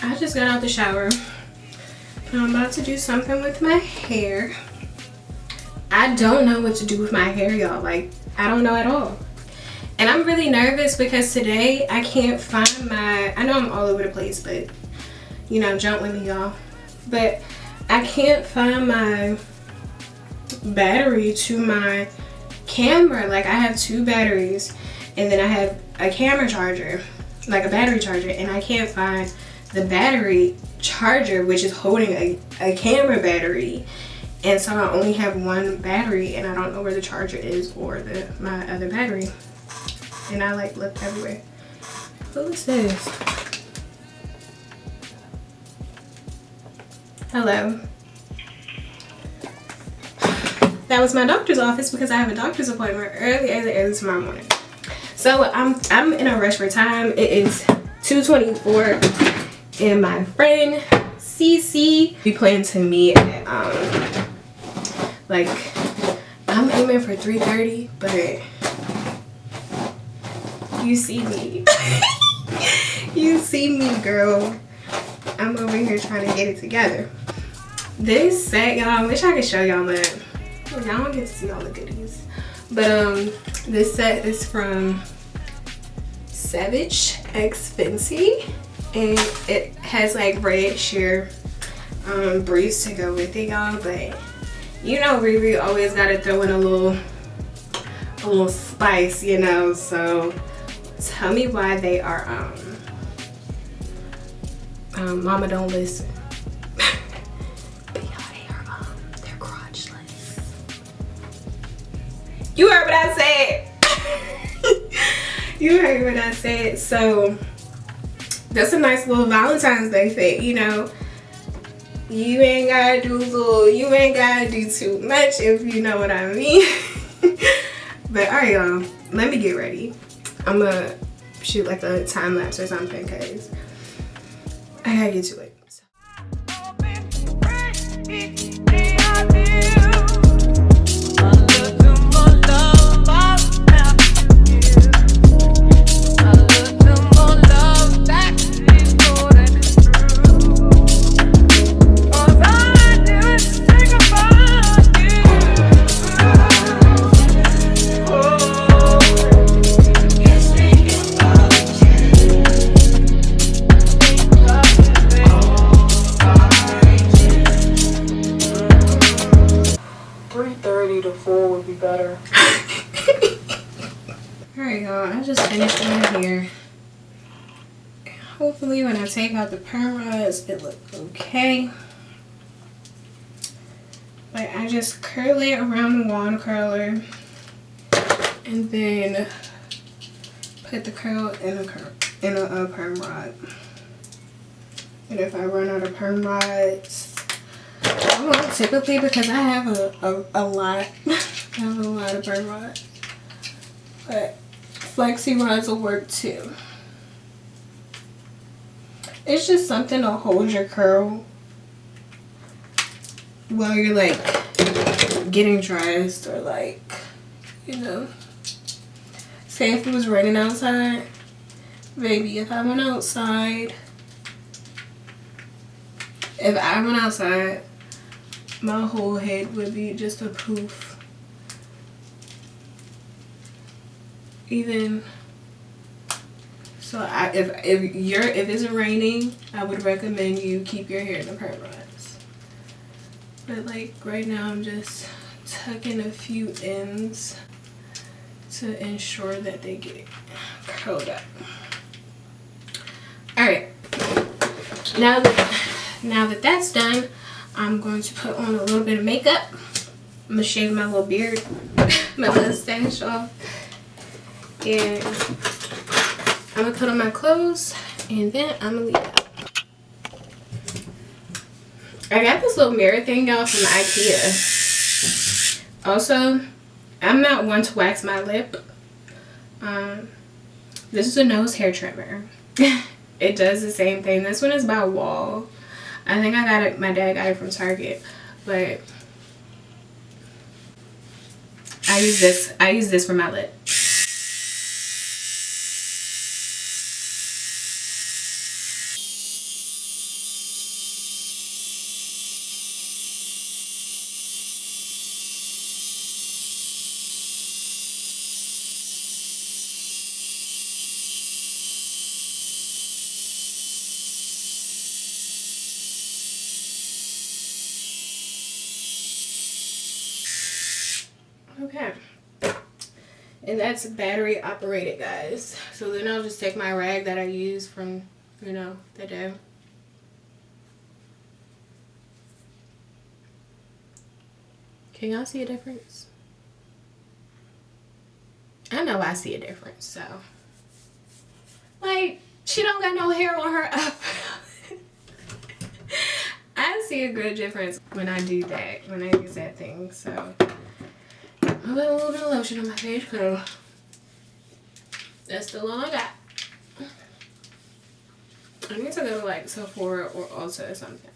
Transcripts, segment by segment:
I just got out the shower and I'm about to do something with my hair. I don't know what to do with my hair, y'all. Like, I don't know at all. And I'm really nervous because today I can't find my, I know I'm all over the place, but you know, jump with me, y'all. But I can't find my battery to my camera. Like, I have 2 batteries and then I have a camera charger, like a battery charger, and I can't find the battery charger, which is holding a camera battery. And so I only have 1 battery and I don't know where the charger is or my other battery. And I like look everywhere. Who is this? Hello. That was my doctor's office because I have a doctor's appointment early tomorrow morning. So I'm in a rush for time. It is 2:24 and my friend CC, we plan to meet at like, I'm aiming for 3:30, but you see me. You see me, girl. I'm over here trying to get it together. This set, y'all, I wish I could show y'all, but y'all don't get to see all the goodies. But this set is from Savage X Fenty, and it has like red sheer briefs to go with it, y'all. But you know, Riri always gotta throw in a little spice, you know. So tell me why they are Mama Don't Listen. But y'all, they're crotchless. You heard what I said. You heard what I said. So that's a nice little Valentine's Day fit, you know. You ain't gotta do too much, if you know what I mean. But alright, y'all, let me get ready. I'm gonna shoot like a time lapse or something because I gotta get to it. Alright, y'all, I just finished my hair. Hopefully when I take out the perm rods, it looks okay. But I just curl it around the wand curler and then put the curl in a perm rod. And if I run out of perm rods, I won't typically, because I have a lot. I have a lot of perm rods. But flexi rods will work too. It's just something to hold your curl while you're like getting dressed, or like, you know, say if it was raining outside, baby, if I went outside, my whole head would be just a poof. Even so, if it's raining, I would recommend you keep your hair in the perm rods. But like right now, I'm just tucking a few ends to ensure that they get curled up. All right, now that that's done, I'm going to put on a little bit of makeup. I'm gonna shave my little beard, my little stash off. And I'm gonna put on my clothes and then I'm gonna leave out. I got this little mirror thing, y'all, from IKEA. Also, I'm not one to wax my lip. This is a nose hair trimmer. It does the same thing. This one is by Wall. I think my dad got it from Target, but I use this for my lip. Okay. And that's battery operated, guys. So then I'll just take my rag that I used from, you know, the day. Can y'all see a difference? I know I see a difference, so. Like, she don't got no hair on her up. I see a good difference when I do that, when I use that thing, so. I put a little bit of lotion on my face, so that's the all I got. I need to go to like Sephora or Ulta or something.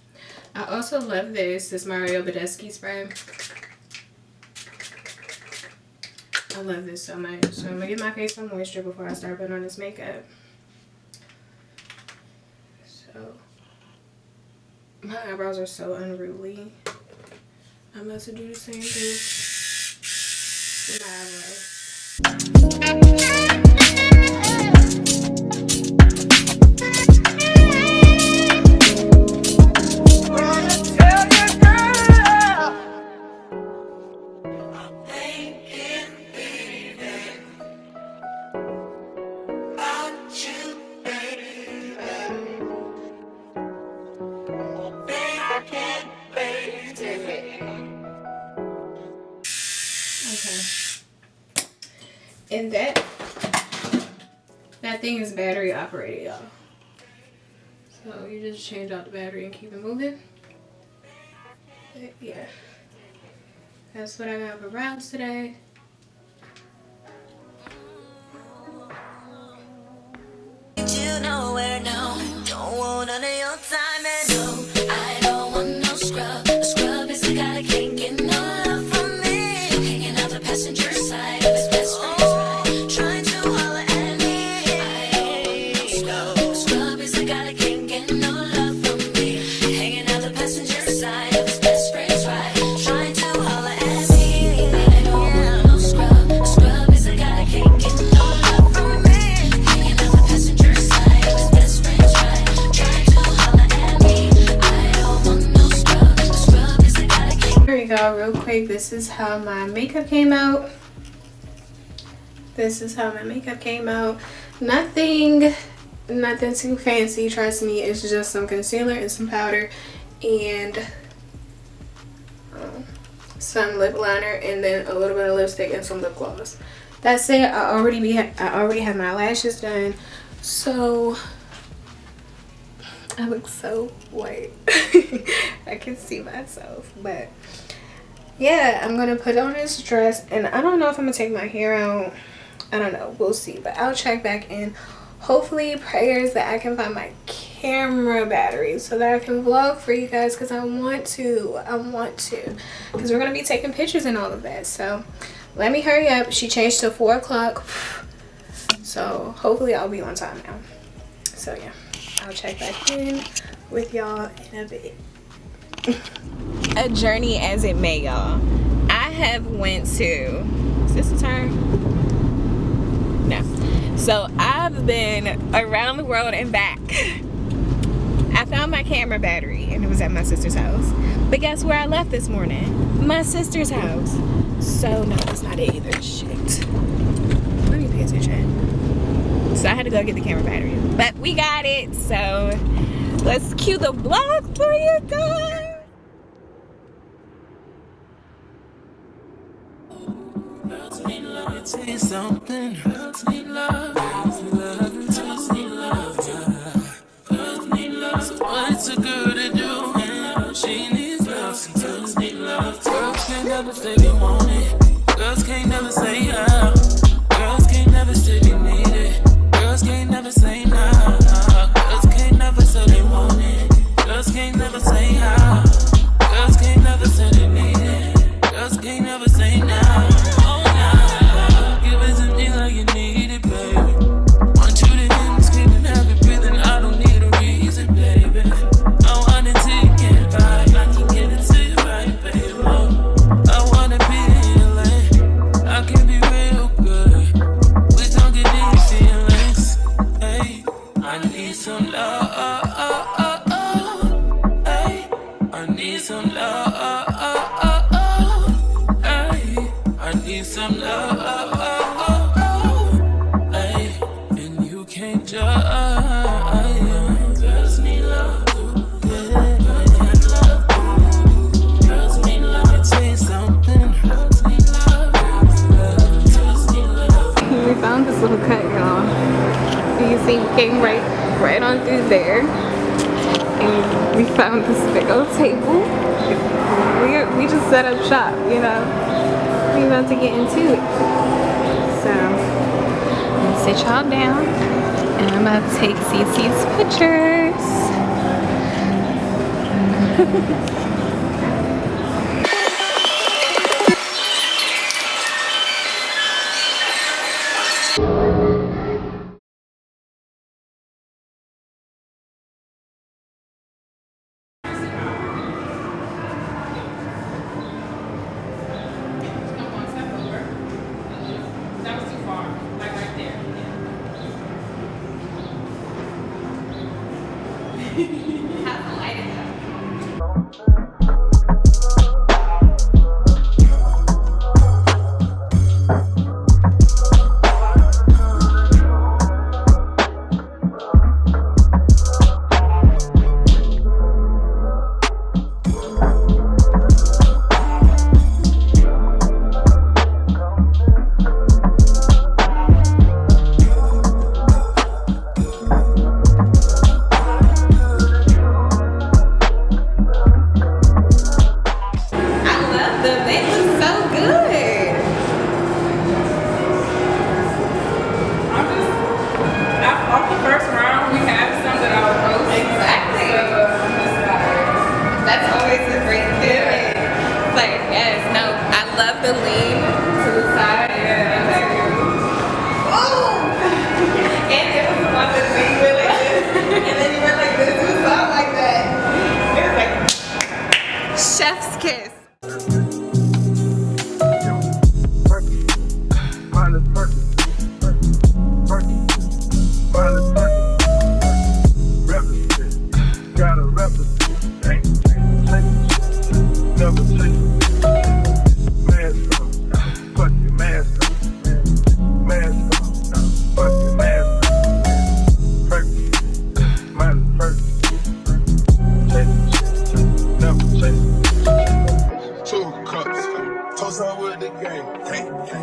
I also love this Mario Badescu spray. I love this so much. So I'm gonna give my face some moisture before I start putting on this makeup. So my eyebrows are so unruly. I'm about to do the same thing with my eyebrows. And that thing is battery operated, y'all. So you just change out the battery and keep it moving. But yeah, that's what I got for brows today. You nowhere now. Don't want none of your time and no, I don't want no scrub. A scrub is the guy that can't get no love from me. Hanging out the passenger side of his best friend's ride, trying to holler at me. I don't want no scrub. A scrub is the guy that can't get no love from me. Hanging out the passenger side of his best friend's ride, trying to holler at me. I don't want no scrub. A scrub is the guy that can't get no love from me. Hanging out the passenger side of his best friend's ride, trying to holler at me. I don't want no scrub. A scrub is the guy that can't. Here we go, real quick. This is how my makeup came out. Nothing too fancy, trust me. It's just some concealer and some powder and some lip liner and then a little bit of lipstick and some lip gloss. That's it. I already have my lashes done, so I look so white. I can see myself, but yeah, I'm gonna put on this dress and I don't know if I'm gonna take my hair out. I don't know, we'll see, but I'll check back in. Hopefully, prayers that I can find my camera battery so that I can vlog for you guys, because I want to, because we're gonna be taking pictures and all of that. So let me hurry up. She changed to 4 o'clock, so hopefully I'll be on time now. So yeah, I'll check back in with y'all in a bit. A journey as it may, y'all. I have went to, is this the turn? No. So I've been around the world and back. I found my camera battery and it was at my sister's house. But guess where I left this morning? My sister's house. So no, that's not it either. Shit. Let me pay attention. So I had to go get the camera battery. But we got it. So let's cue the vlog for you guys. Taste something. Girls need love. Girls need love. Girls need love. Girls need love. So what's a girl to do? She needs love. Some girls need love. Girls can't never say they want it. Girls can't never say how. Girls can't never say they need it. Girls can't never say no. Girls can't never say they want it. Girls can't never say how. Girls can't never say they need it. Girls can't never say no. Came right on through there, and we found this big old table. We just set up shop, you know. We about to get into it. So I'm gonna sit y'all down, and I'm about to take Cece's pictures. The lean to the side. Yeah. Oh! And it was one that we really did. And then you went like this. It was not like that. It was like chef's kiss.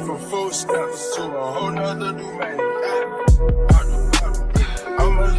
From full steps to a whole nother domain.